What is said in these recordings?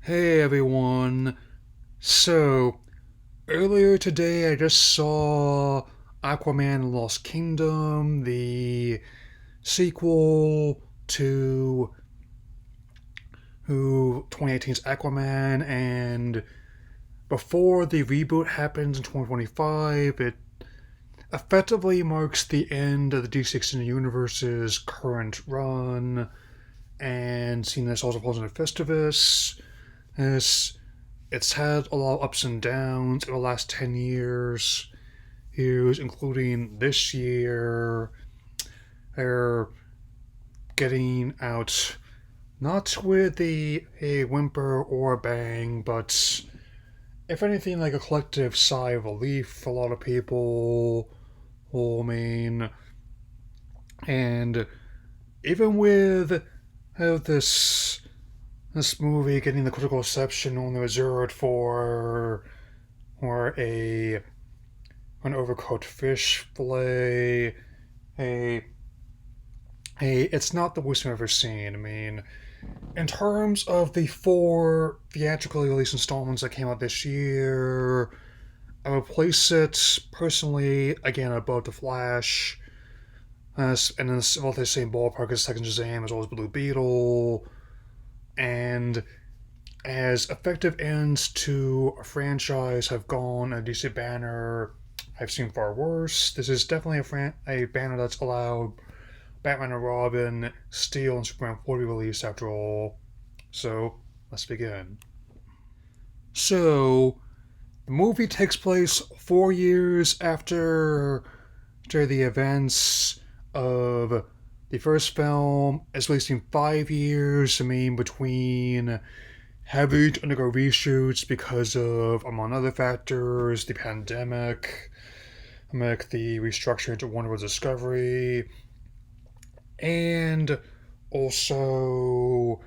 Hey everyone. So, earlier today I just saw Aquaman Lost Kingdom, the sequel to 2018's Aquaman, and before the reboot happens in 2025, it effectively marks the end of the DCEU universe's current run, and seen this also falls into Festivus. This It's had a lot of ups and downs in the last 10 years, including this year. They're getting out not with a whimper or a bang, but if anything, like a collective sigh of relief for a lot of people. I mean, and even with this movie getting the critical reception only reserved for or an overcooked fish fillet. A it's not the worst I've ever seen. I mean, in terms of the four theatrically released installments that came out this year, I would place it personally again above the Flash, and in about the same ballpark as Second Shazam as well as Blue Beetle, and as effective ends to a franchise have gone a DC banner I've seen far worse. This is definitely a banner that's allowed Batman and Robin, Steel, and Superman 4 to be released after all. So, let's begin. So, the movie takes place 4 years after the events of the first film. It's released in 5 years, between having to undergo reshoots because of, among other factors, the pandemic, the restructuring to Warner Bros. Discovery, and also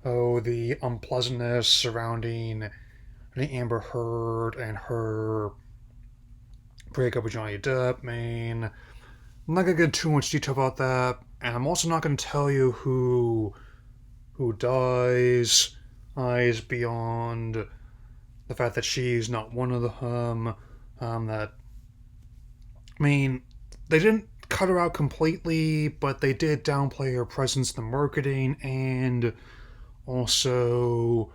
the unpleasantness surrounding the Amber Heard and her breakup with Johnny Depp. I'm not gonna get too much detail about that, and I'm also not gonna tell you who dies beyond the fact that she's not one of them. That they didn't cut her out completely, but they did downplay her presence in the marketing, and also,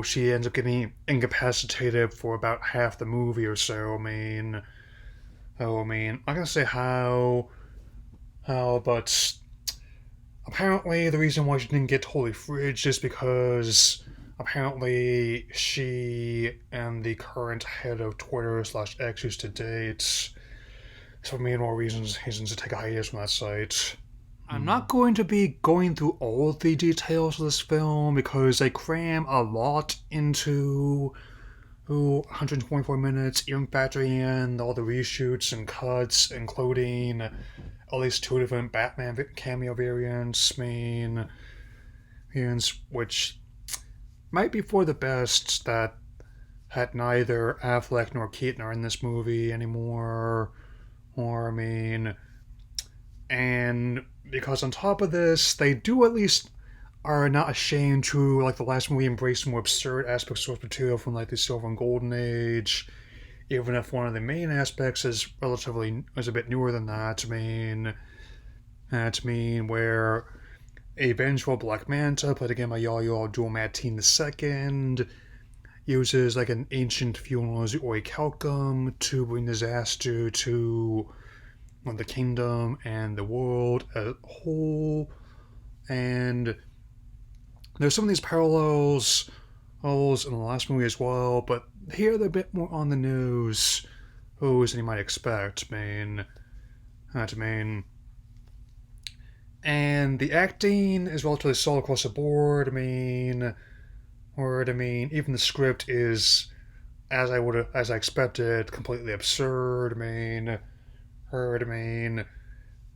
she ends up getting incapacitated for about half the movie or so. I'm not gonna say how, but apparently the reason why she didn't get totally fridged is because apparently she and the current head of Twitter slash X used to date. So for me, more reasons to take a hiatus from that site. I'm not going to be going through all of the details of this film because they cram a lot into 124 minutes, even factoring in all the reshoots and cuts, including at least two different Batman cameo variants. Which might be for the best that had neither Affleck nor Keaton are in this movie anymore. And because on top of this, they do at least are not ashamed to, like the last movie, embrace more absurd aspects of source material from like the Silver and Golden Age, even if one of the main aspects is a bit newer than that. Where a vengeful Black Manta, played again by Yahya Abdul-Mateen II, uses like an ancient funeral as the orichalcum to bring disaster to the kingdom and the world as a whole. And there's some of these parallels in the last movie as well, but here they're a bit more on the nose than you might expect. And the acting is relatively solid across the board. Even the script is, as I expected, completely absurd.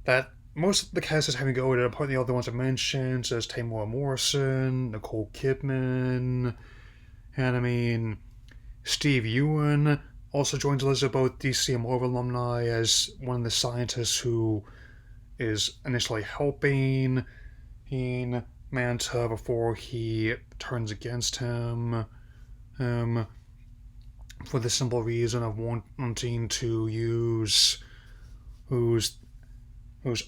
That most of the cast is having to go to apart the other ones I mentioned, such as Tamora Morrison, Nicole Kidman, and Steve Ewan also joins the list of both DC and Marvel alumni as one of the scientists who is initially helping Manta before he turns against him, um, for the simple reason of wanting to use who's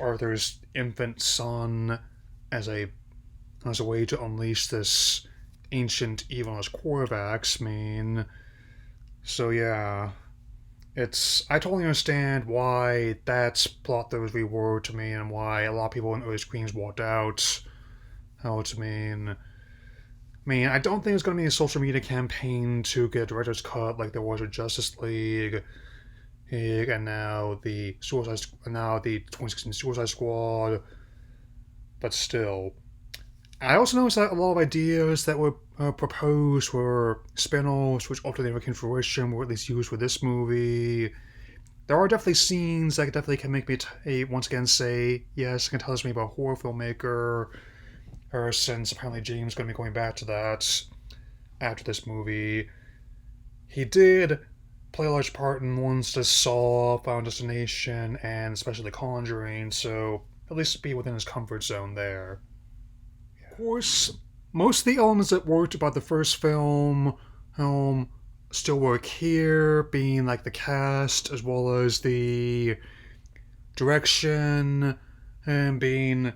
Arthur's infant son as a way to unleash this ancient evil as Korvax. I mean, so yeah, I totally understand why that's plot that was reworked to me and why a lot of people in early screens walked out. How to mean, I don't think there's going to be a social media campaign to get a director's cut like there was with Justice League, and now the 2016 Suicide Squad. But still, I also noticed that a lot of ideas that were proposed were spin-offs, which ultimately never came to fruition, were at least used for this movie. There are definitely scenes that definitely can make me once again say, yes, it can tell us me about a horror filmmaker, or since apparently James is going to be going back to that after this movie. He did play a large part in ones to Saw, Final Destination, and especially The Conjuring, so at least be within his comfort zone there. Of course, most of the elements that worked about the first film still work here, being like the cast as well as the direction, and being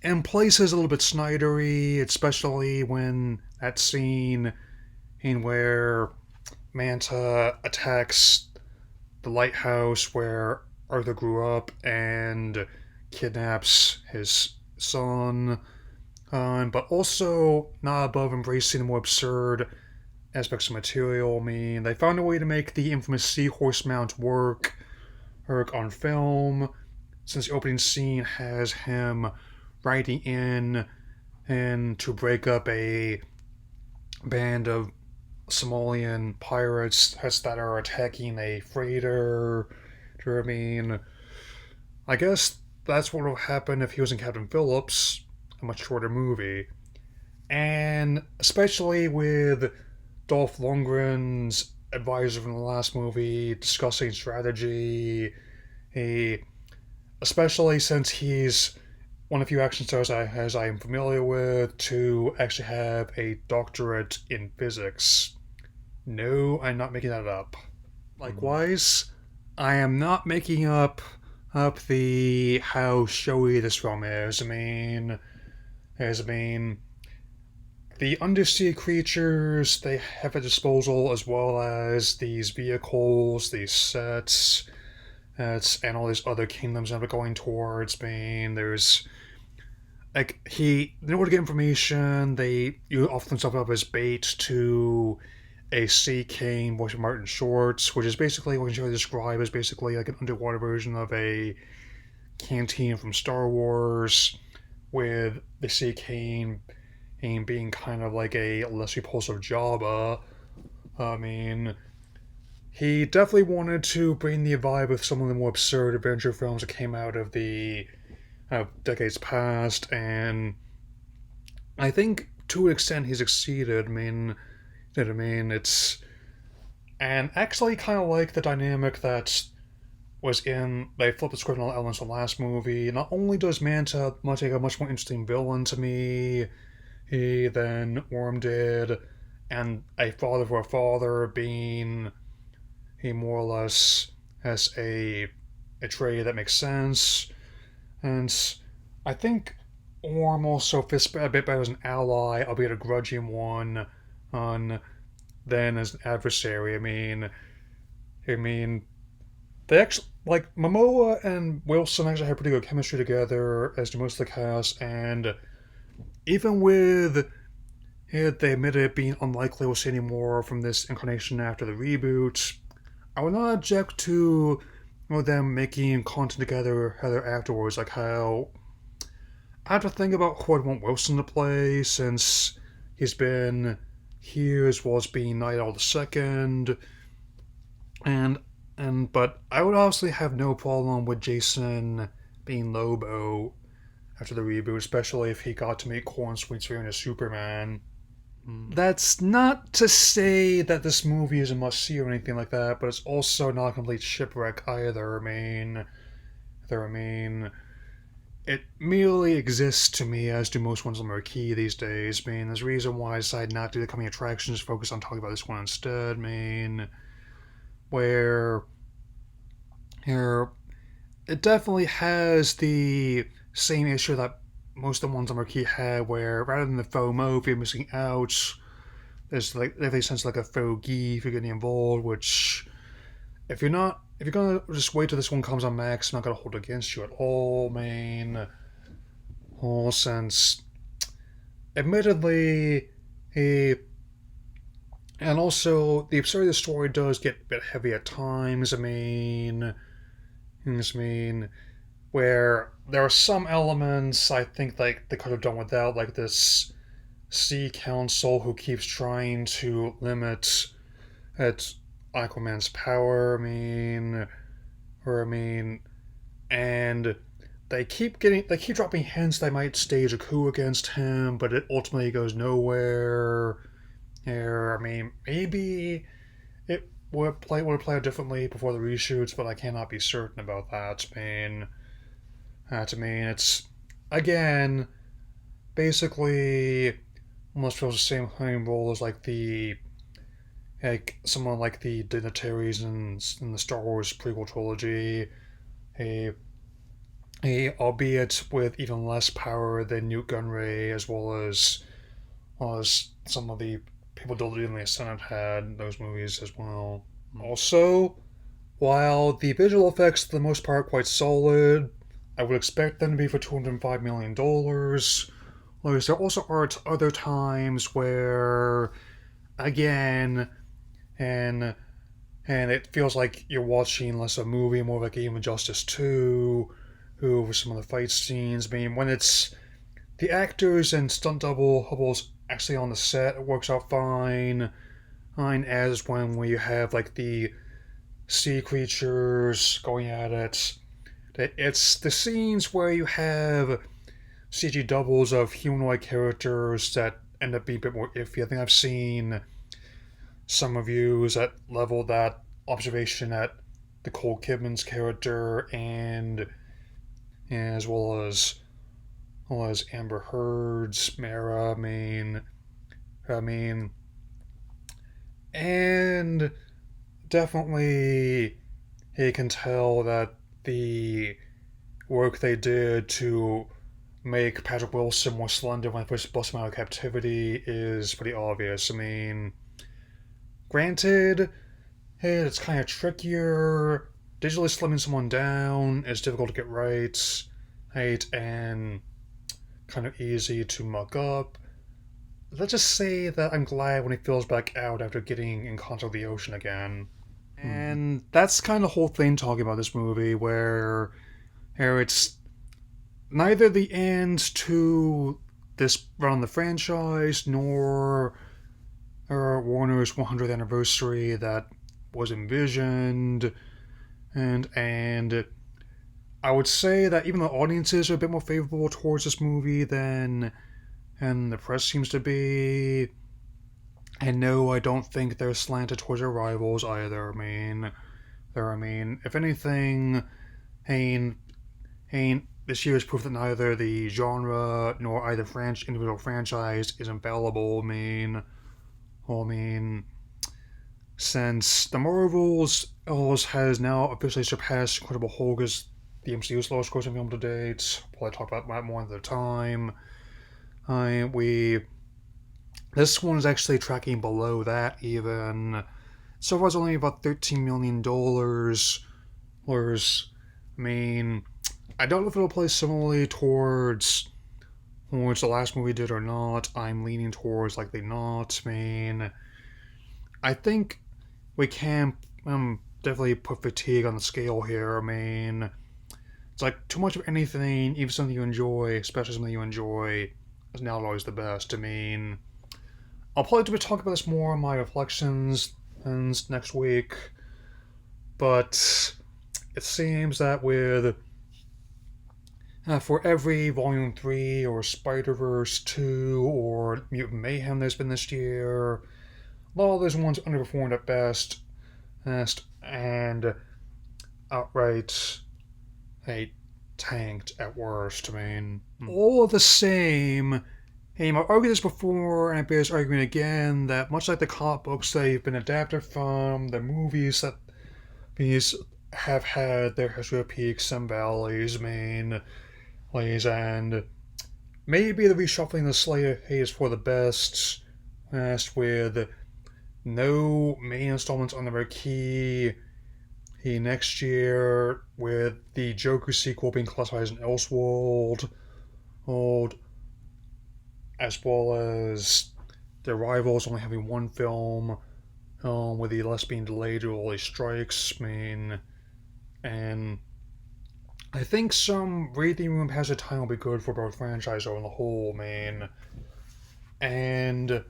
in places a little bit Snydery, especially when that scene in where Manta attacks the lighthouse where Arthur grew up and kidnaps his son, but also not above embracing the more absurd aspects of material. I mean, they found a way to make the infamous seahorse mount work on film, since the opening scene has him riding in and to break up a band of Somalian pirates that are attacking a freighter. I mean, I guess that's what would have happened if he was in Captain Phillips, a much shorter movie. And especially with Dolph Lundgren's advisor from the last movie discussing strategy, especially since he's one of the few action stars as I am familiar with to actually have a doctorate in physics. No, I'm not making that up. Likewise, I am not making up the how showy this film is. I mean, the undersea creatures they have at disposal, as well as these vehicles, these sets, and all these other kingdoms that are going towards. There's in order to get information, they offer themselves up as bait to a sea king, voiced by Martin Short, which is basically what I can describe as basically like an underwater version of a canteen from Star Wars, with the sea king being kind of like a less repulsive Jabba. He definitely wanted to bring the vibe of some of the more absurd adventure films that came out of the decades past, and I think to an extent he succeeded. And actually kind of like the dynamic that was in, they flipped the script on elements from the last movie. Not only does Manta take a much more interesting villain to me than Orm did, and a father for a father being he more or less has a trait that makes sense. And I think Orm also fits a bit better as an ally, albeit a grudging one, than as an adversary. They actually, like, Momoa and Wilson actually have pretty good chemistry together, as do most of the cast, and even with it, they admitted it being unlikely we'll see any more from this incarnation after the reboot, I would not object to them making content together afterwards, like how I have to think about who I'd want Wilson to play, since he's been here as well as being Night Owl II, but I would honestly have no problem with Jason being Lobo after the reboot, especially if he got to meet Corn Sweet's Fearing as Superman. That's not to say that this movie is a must-see or anything like that, but it's also not a complete shipwreck either. it merely exists to me, as do most ones on Marquee these days. I mean, there's a reason why I decided not to do the coming attractions, focus on talking about this one instead. I mean, where here it definitely has the same issue that most of the ones on Marquee had, where rather than the FOMO, if you're missing out, there's like definitely sense like a fogey if you're getting involved. Which, if you're gonna just wait till this one comes on Max, I'm not gonna hold it against you at all, man. All since, admittedly, he and also the absurdity of the story does get a bit heavy at times. I mean, where there are some elements I think like they could have done without, like this Sea Council who keeps trying to limit at Aquaman's power. And they keep dropping hints they might stage a coup against him, but it ultimately goes nowhere. Here, maybe it would have played out differently before the reshoots, but I cannot be certain about that. It's again basically almost feels the same role as like someone like the dignitaries in the Star Wars prequel trilogy, a albeit with even less power than Newt Gunray, as some of the people deluding the Senate had in those movies as well. Also, while the visual effects for the most part quite solid, I would expect them to be for $205 million. Whereas there also are other times where, again, and and it feels like you're watching less of a movie, more like Game of Justice 2, who with some of the fight scenes. When it's the actors and stunt doubles actually on the set, it works out fine. Fine as when you have like the sea creatures going at it. It's the scenes where you have CG doubles of humanoid characters that end up being a bit more iffy. I think I've seen some reviews that level that observation at the Cole Kidman's character and as well as Amber Heard's Mara. I mean, and definitely you can tell that the work they did to make Patrick Wilson more slender when they first bust him out of captivity is pretty obvious. Granted, hey, it's kind of trickier. Digitally slimming someone down is difficult to get right, and kind of easy to muck up. Let's just say that I'm glad when he feels back out after getting in contact with the ocean again. And that's kind of the whole thing talking about this movie, where it's neither the end to this run on the franchise nor Warner's 100th anniversary that was envisioned, and I would say that even the audiences are a bit more favorable towards this movie than and the press seems to be. And no, I don't think they're slanted towards their rivals either. If anything, Hain, this year is proof that neither the genre nor either individual franchise is infallible. Since the Marvels has now officially surpassed Incredible Hulk as the MCU's lowest grossing film to date. We'll probably talk about that more another time. This one is actually tracking below that even. So far, it's only about $13 million. Whereas, I don't know if it'll play similarly towards the last movie did or not. I'm leaning towards likely not. I think we can definitely put fatigue on the scale here. It's like too much of anything, even something you enjoy, especially something you enjoy, is not always the best. I'll probably talk about this more in my reflections next week, but it seems that with for every Volume 3 or Spider-Verse 2 or Mutant Mayhem there's been this year, a lot of those ones underperformed at best and outright tanked at worst. I mean, Hmm. all the same, hey, I've argued this before, and I bear this argument again that much like the comic books they've been adapted from, the movies that these have had their history of peaks and valleys, and maybe the reshuffling the slate is for the best, as with no main installments on the marquee. Next year, with the Joker sequel being classified as an Elseworld, old, as well as the Rivals only having one film, with the less being delayed due to all these strikes. And I think some breathing room has a time will be good for both franchises on the whole. And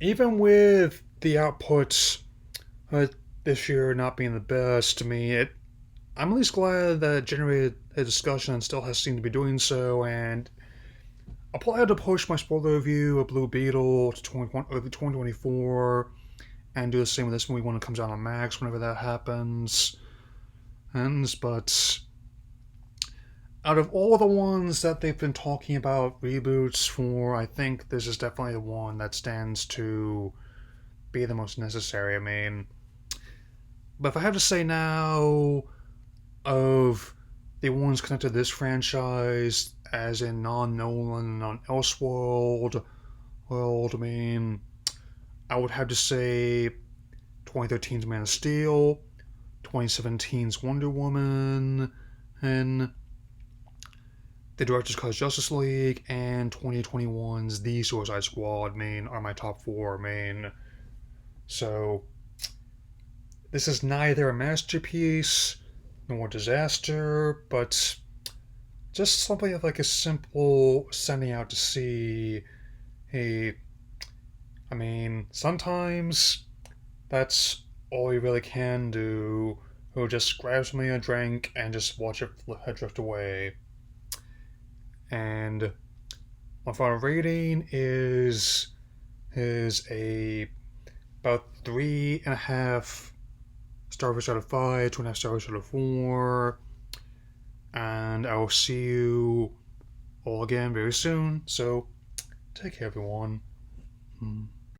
even with the outputs uh, this year not being the best, I'm at least glad that it generated a discussion and still has seemed to be doing so. And I'll probably have to push my spoiler review of Blue Beetle to early 2024 and do the same with this movie when it comes out on Max, whenever that happens. But out of all the ones that they've been talking about reboots for, I think this is definitely the one that stands to be the most necessary. But if I have to say now, of the ones connected to this franchise, as in non-Nolan, non-Elseworld world, I would have to say 2013's Man of Steel, 2017's Wonder Woman, and the Director's Cut Justice League, and 2021's The Suicide Squad, are my top four, So, this is neither a masterpiece nor a disaster, but just something like a simple sending out to see. Hey, sometimes that's all you really can do. Or just grab something a drink and just watch it drift away. And my final rating is a about 3.5 stars out of 5, 2.5 stars out of 4. And I will see you all again very soon. So take care, everyone. Hmm.